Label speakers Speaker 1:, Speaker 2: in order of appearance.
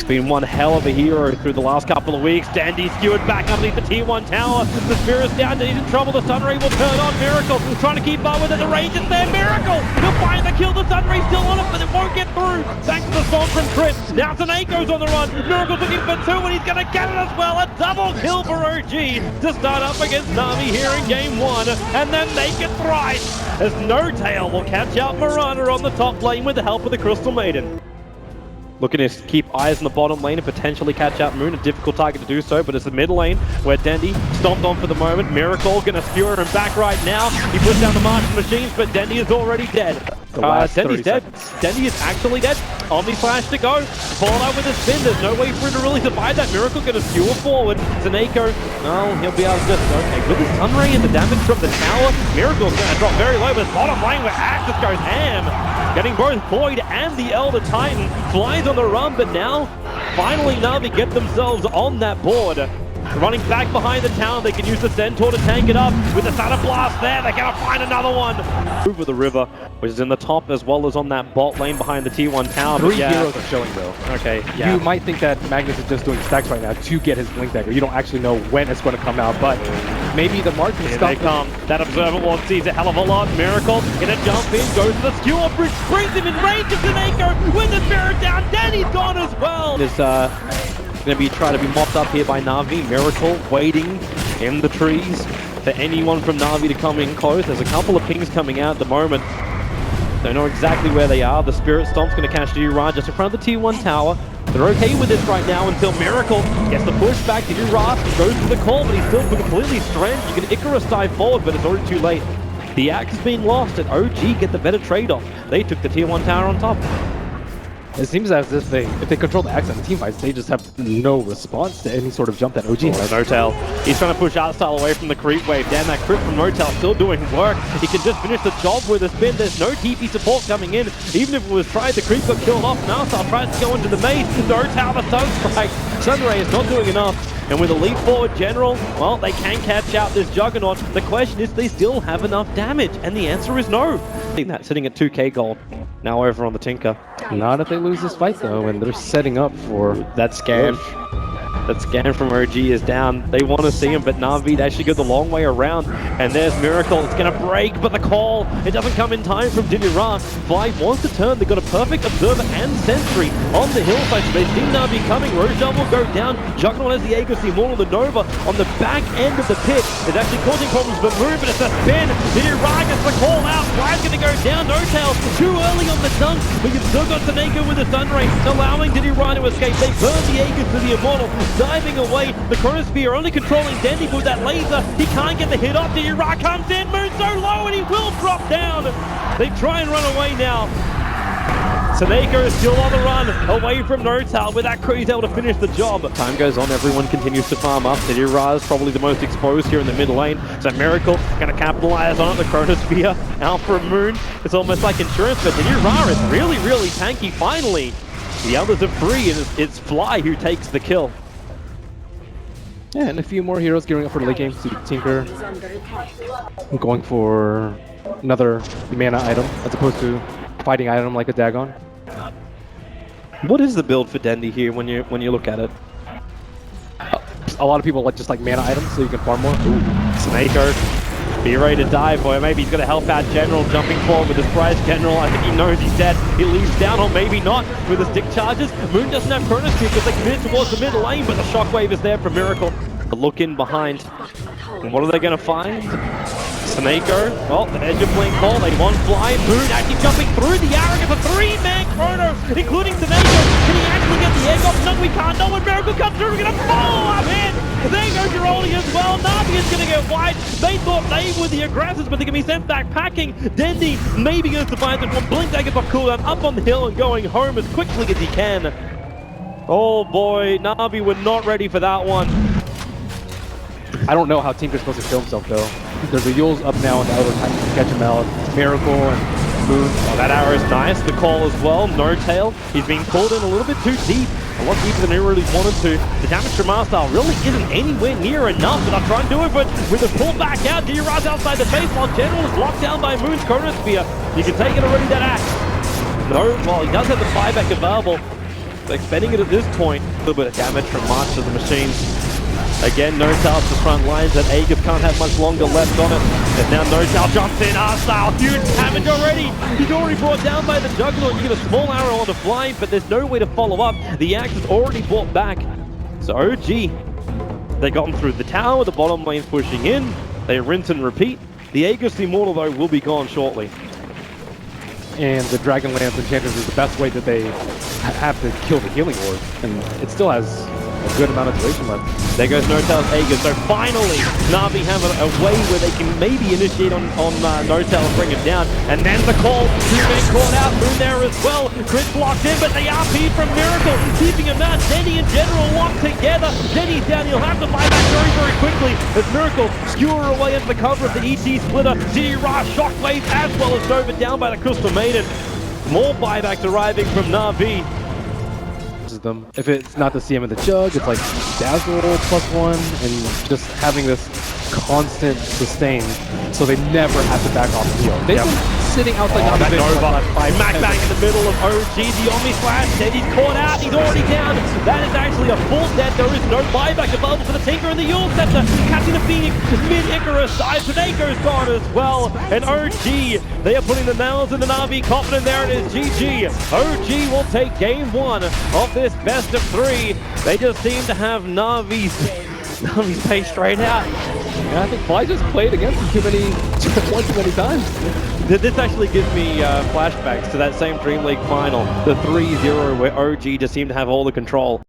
Speaker 1: He's been one hell of a hero through the last couple of weeks. Dandy skewered back underneath the T1 tower. The Spirit's down, he's in trouble. The Sunray will turn on. Miracle trying to keep up with it. The range is there. Miracle! He'll find the kill. The Sunray's still on it, but it won't get through. Thanks to the storm from Chris. Now Taneko's on the run. Miracle's looking for two, and he's going to get it as well. A double kill for OG to start up against Navi here in game one, and then make it thrice as No Tail will catch out Marana on the top lane with the help of the Crystal Maiden. Looking to keep eyes on the bottom lane and potentially catch out Moon, a difficult target to do so, but it's the mid lane where Dendy stomped on for the moment. Miracle gonna skewer him back right now. He puts down the Martian machines, but Dendy is already dead. Dendy's dead. Dendy is actually dead. Omni Flash to go. Fall out with a spin. There's no way for him to really survive that. Miracle gonna skewer forward. Taneko, well, he'll be able to just, okay, with the Sunray and the damage from the tower, Miracle's gonna drop very low, but bottom lane where Axis goes ham. Getting both Void and the Elder Titan. Flies on the run, but now, finally Navi get themselves on that board. Running back behind the tower, they can use the Centaur to tank it up. With the Thunder Blast there, they're gonna find another one. Over the river, which is in the top as well as on that bot lane behind the T1 tower.
Speaker 2: Three heroes are showing though.
Speaker 1: Okay, yeah.
Speaker 2: You might think that Magnus is just doing stacks right now to get his Blink Dagger. You don't actually know when it's going to come out, but maybe the margin
Speaker 1: Here
Speaker 2: stuff.
Speaker 1: they come. That Observer Ward sees a hell of a lot. Miracle gonna jump in, goes to the skewer bridge, brings him in range of Taneko. With the Spirit down, Danny's gone as well. This going to be trying to be mopped up here by Navi. Miracle waiting in the trees for anyone from Navi to come in close. There's a couple of pings coming out at the moment. Don't know exactly where they are. The Spirit Stomp's going to catch Dira just in front of the T1 tower. They're okay with this right now until Miracle gets the push back. Dira goes for the call, but he's still completely stranded. You can Icarus dive forward, but it's already too late. The axe has been lost, and OG get the better trade-off. They took the T1 tower on top.
Speaker 2: It seems as if they control the axe on the team fights, they just have no response to any sort of jump that OG has.
Speaker 1: No Tail. He's trying to push Artstyle away from the creep wave. Damn, that crit from No Tail still doing work. He can just finish the job with a spin. There's no TP support coming in. Even if it was tried, the creep got killed off. Now Artstyle tries to go into the maze. No Tail, the Sunstrike. Sunray is not doing enough. And with a leap forward general, well, they can catch out this Juggernaut. The question is, they still have enough damage? And the answer is no. That sitting at 2k gold. Now over on the Tinker.
Speaker 2: Not if they lose this fight though, and they're setting up for
Speaker 1: that scam. That scan from OG is down. They want to see him, but Navi actually go the long way around. And there's Miracle. It's going to break, but the call, it doesn't come in time from Didira. Fly wants to turn. They've got a perfect Observer and Sentry on the hillside. So they see Navi coming. Rojal will go down. Juggernaut has the Aegis, the Immortal, the Nova on the back end of the pit. It's actually causing problems for Moon, but it's a spin. Didira gets the call out. Fly's going to go down. No Tail too early on the dunk, but you've still got Taneko with the Sunray, allowing Didira to escape. They burn the Aegis to the Immortal. Diving away, the Chronosphere only controlling Dandy with that laser. He can't get the hit off. The Iraq comes in, moves so low, and he will drop down. They try and run away now. Taneko is still on the run, away from No Tail. With that crew, he's able to finish the job. Time goes on, everyone continues to farm up. Didira is probably the most exposed here in the mid lane. So Miracle going to capitalize on it. The Chronosphere out for a Moon. It's almost like insurance, but Didira is really, really tanky. Finally, the others are free, and it's Fly who takes the kill.
Speaker 2: Yeah, and a few more heroes gearing up for the late game. Tinker going for another mana item as opposed to fighting item like a Dagon.
Speaker 1: What is the build for Dendy here when you look at it?
Speaker 2: A lot of people just like mana items so you can farm more.
Speaker 1: Ooh, Snako, be ready to dive, or maybe he's going to help out General jumping forward with his prize General. I think he knows he's dead. He leaves down, or maybe not, with the stick charges. Moon doesn't have Chronosphere because they commit towards the middle lane, but the Shockwave is there for Miracle. The look in behind. And what are they going to find? Snako, well, the edge of blink call, they want Fly. Moon actually jumping through the arrogance, a three-man Chrono, including Snako. Can he actually get the egg off? No, we can't. No, when Miracle comes through, we're going to fall up in. There goes Giroli as well. Navi is going to get wide. They thought they were the aggressors, but they can be sent back packing. Dendy maybe going to survive this one. Blink Daggers off cooldown, up on the hill and going home as quickly as he can. Oh boy, Navi were not ready for that one.
Speaker 2: I don't know how Tinker's supposed to kill himself though. There's a Yule's up now and the other time to catch him out. Miracle and Moon.
Speaker 1: Oh, that arrow is nice. The call as well. No Tail. He's being pulled in a little bit too deep. A lot deeper than he really wanted to. The damage from Artstyle really isn't anywhere near enough, but I'll try and do it, but with a pull back out, Dira's outside the base while General is locked down by Moon's Chronosphere. You can take it already, that axe. No, well, he does have the buyback available. They're expending it at this point. A little bit of damage from March to the machines. Again, No-Tail to the front lines, and Aegis can't have much longer left on it. And now No-Tail jumps in, R-Style, huge damage already! He's already brought down by the Juggernaut. You get a small arrow on the fly, but there's no way to follow up. The axe is already brought back. So OG, they got him through the tower, the bottom lane's pushing in. They rinse and repeat. The Aegis Immortal, though, will be gone shortly.
Speaker 2: And the Dragonlance Enchantress is the best way that they have to kill the Healing Orb, and it still has a good amount of duration left.
Speaker 1: There goes No-Tail's Aegis, so finally Navi have a way where they can maybe initiate on No-Tail and bring him down. And then the call, two men caught out, Moon there as well. Chris blocked in, but the RP from Miracle, keeping him out. Denny and General locked together. Denny's down, he'll have to buy back very, very quickly as Miracle skewer away into the cover of the ET splitter. Zira, Shockwave, as well as Nova down by the Crystal Maiden. More buybacks arriving from Navi.
Speaker 2: Them. If it's not the CM of the Jug, it's like Dazzle +1, and just having this constant sustain, so they never have to back off the field. They've been sitting outside
Speaker 1: that Nova. Smack bang in the middle of OG, the Omni Slash, dead, he's caught out, he's already down. That is actually a full dead, there is no buyback available for the Tinker and the Yule Scepter. Catching the Phoenix, mid-Icarus, Isonaco's gone as well. And OG, they are putting the nails in the Navi coffin, and there it is, GG. OG will take game 1 of this best of 3. They just seem to have Navi's pace straight out.
Speaker 2: Yeah, I think Fly just played against him too many times.
Speaker 1: This actually gives me flashbacks to that same Dream League final, the 3-0 where OG just seemed to have all the control.